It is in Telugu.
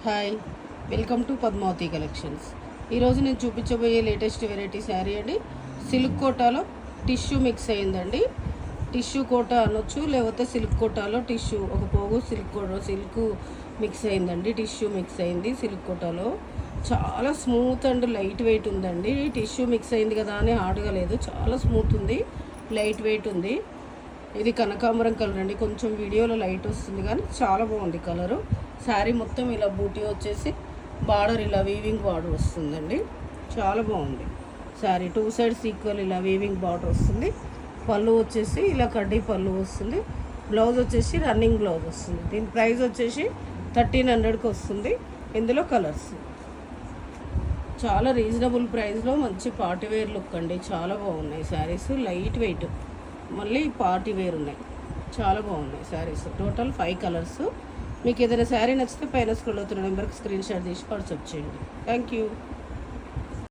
Hi, welcome to Padmavati collections. ఈరోజు నేను చూపించబోయే లేటెస్ట్ వెరైటీ శారీ అండి. సిల్క్ కోటాలో టిష్యూ మిక్స్ అయిందండి. టిష్యూ కోటా అనొచ్చు, లేకపోతే సిల్క్ కోటాలో టిష్యూ ఒక పోగు సిల్క్ మిక్స్ అయిందండి. టిష్యూ మిక్స్ అయింది సిల్క్ కోటాలో. చాలా స్మూత్ అండ్ లైట్ వెయిట్ ఉందండి. టిష్యూ మిక్స్ అయింది కదా అని హార్డ్గా లేదు, చాలా స్మూత్ ఉంది, లైట్ వెయిట్ ఉంది. ఇది కనకాంబరం కలర్ అండి. కొంచెం వీడియోలో లైట్ వస్తుంది కానీ చాలా బాగుంది కలరు. శారీ మొత్తం ఇలా బూటీ వచ్చేసి బార్డర్ ఇలా వీవింగ్ బార్డర్ వస్తుందండి. చాలా బాగుంది శారీ. 2 సైడ్స్ ఈక్వల్ ఇలా వీవింగ్ బార్డర్ వస్తుంది. పళ్ళు వచ్చేసి ఇలా కడ్డీ పళ్ళు వస్తుంది. బ్లౌజ్ వచ్చేసి రన్నింగ్ బ్లౌజ్ వస్తుంది. దీని ప్రైస్ వచ్చేసి 1300కి వస్తుంది. ఇందులో కలర్స్ చాలా రీజనబుల్ ప్రైస్లో మంచి పార్టీ వేర్ లుక్ అండి. చాలా బాగున్నాయి శారీస్, లైట్ వెయిట్, మళ్ళీ పార్టీ వేర్ ఉన్నాయి. చాలా బాగున్నాయి శారీస్. Total 5 colours. మీకు ఏదైనా శారీ నచ్చితే పైన స్క్రోల్ అవుతున్న నెంబర్కి స్క్రీన్ షాట్ తీసి వాట్సాప్ చేయండి. Thank you.